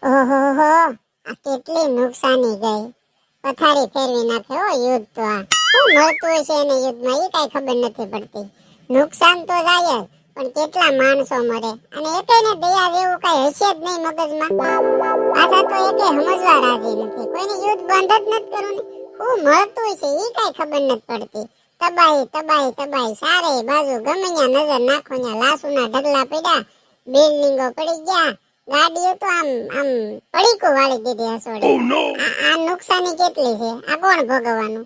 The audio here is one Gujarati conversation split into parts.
ઓહો હો, આ કેટલી નુકસાની ગઈ. પથારી ફેરવી નાખે હો યુદ્ધ તો. આ શું મળતું હશે એને યુદ્ધમાં એ કઈ ખબર નથી પડતી. નુકસાન તો જાય જ, પણ કેટલા માણસો મરે અને એકેયને દયા જેવું કઈ હશે જ નહીં મગજમાં. પાછા તો એકે સમજવા રાજી નથી. કોઈને યુદ્ધ બંધ જ નથી કરવું ને. શું મળતું હશે એ કઈ ખબર નથી પડતી. તબાહી તબાહી તબાહી સારે બાજુ ગમે ત્યાં નજર નાખો ત્યાં લાશુના ઢગલા પડ્યા, બિલ્ડિંગો પડી ગયા, ગાડીઓ તો આમ આમ પડીકો વાળી દીધી હસોડે. આ નુકસાની કેટલી છે, આ કોણ ભોગવવાનું?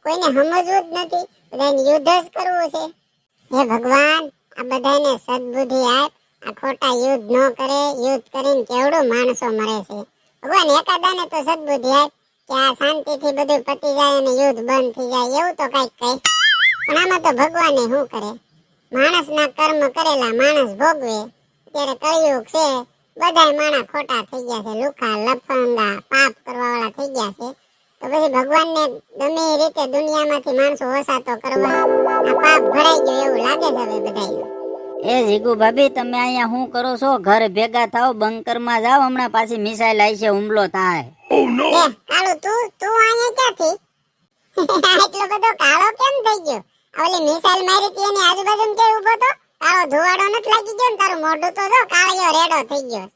કોઈને સમજવું જ નથી, બધાને યુદ્ધ જ કરવું છે. હે ભગવાન, આ બધાને સદબુદ્ધિ આપ, આ ખોટા યુદ્ધ ન કરે. યુદ્ધ કરીને કેવડું માણસો મરે છે. ભગવાન એકાદાને તો સદબુદ્ધિ આપ કે આ શાંતિથી બધું પતી જાય અને યુદ્ધ બંધ થઈ જાય, એવું તો કઈક કહે. પણ આમાં તો ભગવાને શું કરે? માણસના કર્મ કરેલા માણસ ભોગવે. અત્યારે કળિયુગ છે, બધાય માણસ ખોટા થઈ ગયા છે, લુખા લફંગા પાપ કરવા વાળા થઈ ગયા છે. તો પછી ભગવાનને ગમે એ રીતે દુનિયામાંથી માણસો ઓછા તો કરવા. આ પાપ ભરાઈ ગયો એવું લાગે છે હવે બધાય. એ જીગુ ભાભી, તમે અહીંયા શું કરો છો? ઘર ભેગા થાવ, બંકરમાં જાવ, હમણાં પાછી મિસાઈલ આવી છે, હુમલો થાય. કાળુ તું અહીંયા ક્યાંથી? એટલો બધો કાળો કેમ થઈ ગયો? ઓલી મિસાઈલ મારી હતી એની આજુબાજુમાં કે ઉભો તો? કાળો ધુવાડો નથી લાગી ગયો ને? તારું મોઢું તો જો કાળિયો રેડો થઈ ગયો.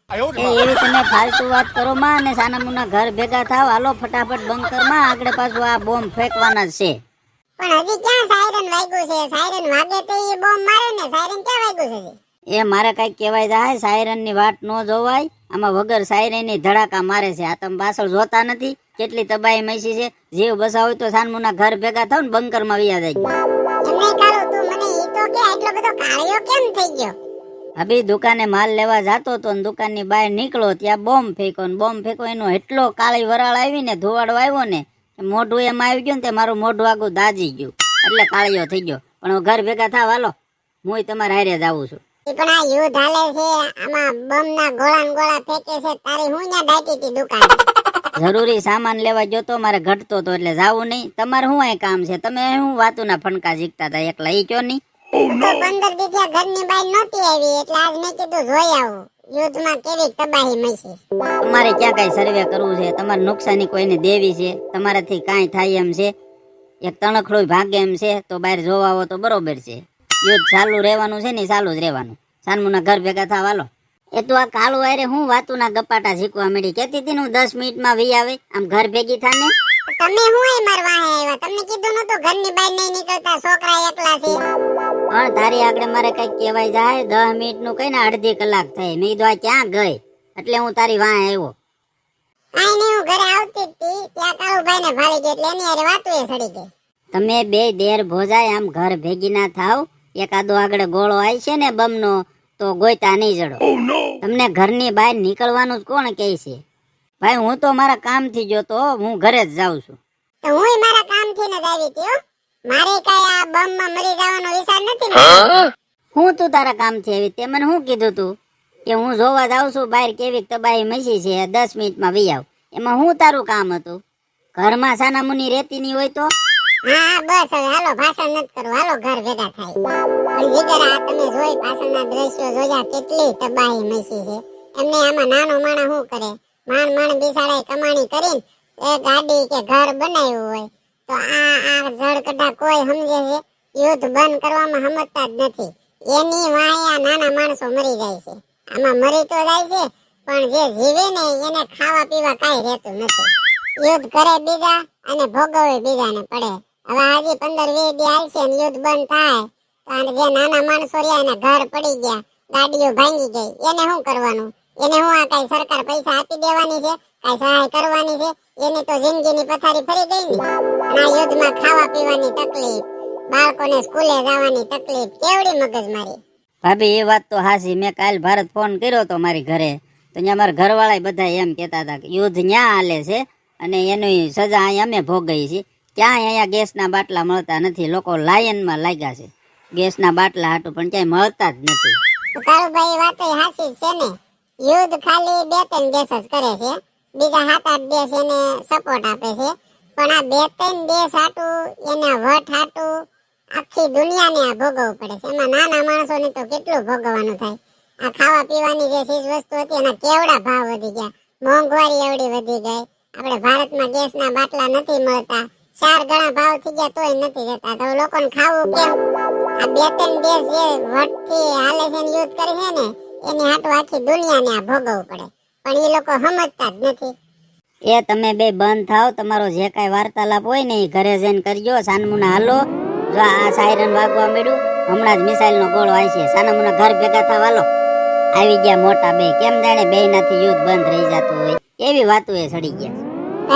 એવી તમે ફાલતુ વાત કરો માં, અને સાનામુના ઘર ભેગા થાવ, હાલો ફટાફટ બંકરમાં. આગળ પાછું આ બોમ્બ ફેંકવાના જ છે. પણ હજી ક્યાં સાયરન વાગ્યું છે? સાયરન વાગે તો એ બોમ્બ મારે ને. સાયરન ક્યાં વાગ્યું છે? એ મારે કઈક કહેવાય જાય, સાયરન ની વાટ ન જોવાય. આમાં વગર સાયરન ની ધડાકા મારે છે. આ તમે પાછળ જોતા નથી કેટલી તબાહી મચી છે? જીવ બસાવ તો સાનમુના ઘર ભેગા થાવ ને બંકરમાં વયા જાય. એમને કાળો તું મને ઈ તો કે એટલો બધો કાળિયો કેમ થઈ ગયો? અભી દુકાને માલ લેવા જાતો તો ને દુકાનની બહાર નીકળો ત્યાં બોમ્બ ફેંકો ને બોમ્બ ફેંકો એનો એટલો કાળી વરાળ આવી ને, ધુવાડો આવ્યો ને, મોઢું એમ આવી ગયું ને તે મારું મોઢું આગું દાજી ગયું, એટલે કાળિયો થઈ ગયો. પણ હું ઘર ભેગા થાવ, હાલો હું તમારે હારે જ આવું છું. પણ આ યુદ્ધ હાલે છે, આમાં બમ ના ગોળા ને ગોળા ફેંકે છે, તારી હું ત્યાં દાટી હતી દુકાન. જરૂરી સામાન લેવા જોતો, મારે ઘટતો તો એટલે જાવું નહીં. તમારે શું અહીં કામ છે? તમે શું વાતુના ફણકા જીકતા હતા એકલા, ઈ કયો નહીં? તો 15 દી થયા ઘરની બહાર નહોતી આવી, એટલે આજ મેં કીધું જોઈ આવું યુદ્ધમાં કેવી તબાહી મચી. તમારે ક્યાં કઈ સર્વે કરવું છે? તમારે નુકસાની કોઈને દેવી છે? તમારાથી કાંઈ થાય એમ છે? એક તણખડું ભાગે એમ છે તો બહાર જોવા આવો તો બરોબર છે. યુદ્ધ ચાલુ રહેવાનું છે ને, ચાલુ જ રહેવાનું. સાનમુના ઘર ભેગા થાવ, હાલો. એ તો આ કાળું આરે હું વાતુના ગપાટા શીખવા મળી. કેતી હતી હું 10 મિનિટમાં વી આવે, આમ ઘર ભેગી થાને. તમે હું એ મારવા આવ્યા? તમને કીધું નતું ઘરની બહાર નહીં નીકળતા, છોકરા એકલા છે. પણ તારી આગળ મારે કઈક કહેવાય જાય. 10 મિનિટ નું કઈ ને અડધી કલાક થઈ. મેં કીધું આ ક્યાં ગઈ, એટલે હું તારી વાં આવ્યો. કાઈ નહીં, હું ઘરે આવતી હતી ત્યાં કાળુભાઈ ને ભાળી ગઈ, એટલે એની હારે વાતો એ સડી ગઈ. તમે બે દેર ભોજાય, આમ ઘર ભેગી ના થાવ. એકાદો આગળ ગોળો આવી છે ને બમનો, તો ગોયતા નહીં જડો. તમને ઘરની બહાર નીકળવાનું જ કોણ કહે છે? ભાઈ હું તો મારા કામ થી ગયો તો, હું ઘરે જ જાઉં છું. તો હું મારા કામ થી ને જ આવી હતી. મારે કઈ આ બમ માં મરી જવાનો વિચાર નથી. હું તું તારા કામ થી આવી? તે મને શું કીધું તું કે હું જોવા જાઉં છું બહાર કેવી તબાહી મચી છે, 10 મિનિટમાં વી આવ? એમાં હું તારું કામ હતું? ઘરમાં સાનામુની રેતી ની હોય તો? હા બસ હવે હાલો, ભાષણ નથી કરવું, હાલો ઘર ભેગા થાય. પણ જીગર આ તમે જોઈ પાછળના દ્રશ્યો જોયા, કેટલી તબાહી મચી છે. એમને આમાં નાનો માણસ શું કરે? માંડ બિસાડાએ કમાણી કરીને એ ગાડી કે ઘર બનાવ્યું હોય તો આ જળકડા કોઈ સમજે છે? યુદ્ધ બંધ કરવામાં સમજતા જ નથી. એની વાયા નાના માણસો મરી જાય છે. આમાં મરી તો જાય છે, પણ જે જીવે ને એને ખાવા પીવા કાંઈ રહેતું નથી. યુદ્ધ કરે બીજા અને ભોગવે બીજાને પડે. હવે હજી 15-20 દી હાલશે ને યુદ્ધ બંધ થાય તો જે નાના માણસો રહ્યા એને ઘર પડી ગયા, ગાડીઓ ભાંગી ગઈ, એને શું કરવાનું? એને હું આ કઈ સરકાર પૈસા આપી દેવાની છે? કઈ સહાય કરવાની છે? એની તો જિંદગીની પથારી ફરી ગઈ ને. આ યુદ્ધમાં ખાવા પીવાની તકલીફ, બાળકોને સ્કૂલે જવાની તકલીફ, કેવડી મગજમારી. ભાભી એ વાત તો હાસી. મેં કાલ ભારત ફોન કર્યો તો મારી ઘરે, તો ત્યાં મારા ઘરવાળા બધા એમ કહેતા હતા કે યુદ્ધ ન્યા હાલે છે અને એની સજા અહીંયા અમે ભોગવી છીએ. ક્યાંય અહીંયા ગેસના બાટલા મળતા નથી. લોકો લાયનમાં લાગ્યા છે ગેસના બાટલા હાટું, પણ ક્યાંય મળતા જ નથી. કાળુભાઈ વાત હાસી છે ને. યુદ્ધ ખાલી 2-3 દેશ જ કરે છે, બીજા 7-8 દેશ એને સપોર્ટ આપે છે. પણ આ 2-3 દેશ હાટું, એના વટ હાટું આખી દુનિયાને આ ભોગવવું પડે છે. એમાં નાના માણસોને તો કેટલું ભોગવવાનું થાય. આ ખાવા પીવાની જે ચીજ વસ્તુ હતી એના કેવડા ભાવ વધી ગયા. મોંઘવારી એવડી વધી ગઈ, આપણે ભારતમાં ગેસના બાટલા નથી મળતા, 4 ગણા ભાવ થઈ ગયા તોય નથી જતા, તો લોકોને ખાવું કેમ? આ 2-3 દેશ જે વટથી હાલે છે ને યુદ્ધ કરે છે ને એની હાટુ આખી દુનિયાને આ ભોગવવું પડે, પણ એ લોકો સમજતા જ નથી. એ તમે બે બંધ થાવ, તમારો જે કાંઈ વાર્તાલાપ હોય ને એ ઘરે જઈને કરજો. સાનમુના હાલો, જો આ સાયરન વાગવા મળ્યું, હમણાં જ મિસાઇલનો ગોળો આવી છે. સાનમુના ઘર ભેગા થાવ હાલો. આવી ગયા મોટા બે, કેમ જાણે બે નાથી યુદ્ધ બંધ રહી જતું હોય એવી વાતો એ સડી ગયા.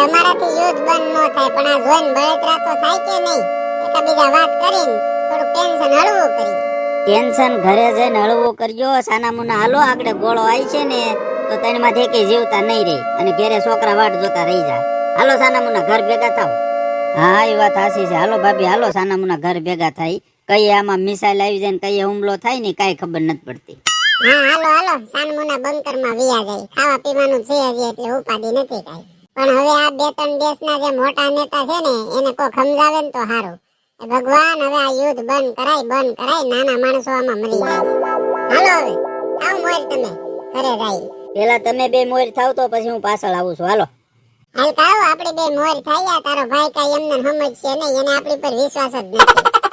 અમારાથી યુદ્ધ બંધ ન થાય, પણ આ જોઈને બળતરા તો થાય કે નહીં? એકબીજા વાત કરીને થોડું ટેન્શન હળવું કરી. ટેન્શન ઘરે જઈને હળવું કરજો. સાનામુના હાલો, આગળ ગોળો આવી છે ને તો તણમાંથી એકે જીવતા નહીં રહી અને ઘરે છોકરા વાટ જોતા રહી જાય. હાલો સાનામુના ઘર ભેગા થાવ. હા એ વાત સાચી છે. હાલો ભાભી હાલો, સાનામુના ઘર ભેગા થાય. કઈ આમાં મિસાઇલ આવી જાય ને કઈ હુમલો થાય ને કાંઈ ખબર નથી પડતી. હા હાલો હાલો, સાનમુના બંકરમાં વિયા જાય. ખાવા પીવાનું છે હજી એટલે ઉપાધિ નથી કાંઈ. પણ હવે આ 2-3 દેશના જે મોટા નેતા છે ને એને કોઈ સમજાવે ને તો સારું. ભગવાન હવે આ યુદ્ધ બંધ કરાય, નાના માણસો આમાં મરી જાય. હાલો હવે આવ મોર, તમે ઘરે જાય. પેલા તમે બે મોર થાવ તો પછી હું પાછળ આવું છું. હાલો હાલ કાવ, આપડી બે મોર થાય. તારો ભાઈ કાઈ એમને સમજશે નહીં, એને આપણી પર વિશ્વાસ જ નથી.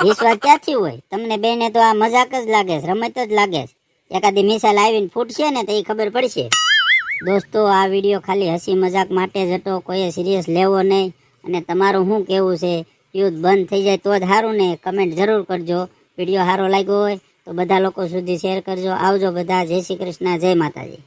વિશ્વાસ ક્યાંથી હોય? તમને બેને તો આ મજાક જ લાગે છે, રમત જ લાગે છે. એકાદી મિસાઇલ આવીને ફૂટશે ને તો એ ખબર પડશે. દોસ્તો આ વિડીયો ખાલી હસી મજાક માટે જ હતો, કોઈએ સિરિયસ લેવો નહીં. અને તમારું શું કહેવું છે? યુદ્ધ બંધ થઈ જાય તો જ સારું ને? કમેન્ટ જરૂર કરજો. વિડીયો સારો લાગ્યો હોય તો બધા લોકો સુધી શેર કરજો. આવજો બધા. જય શ્રી કૃષ્ણ, જય માતાજી.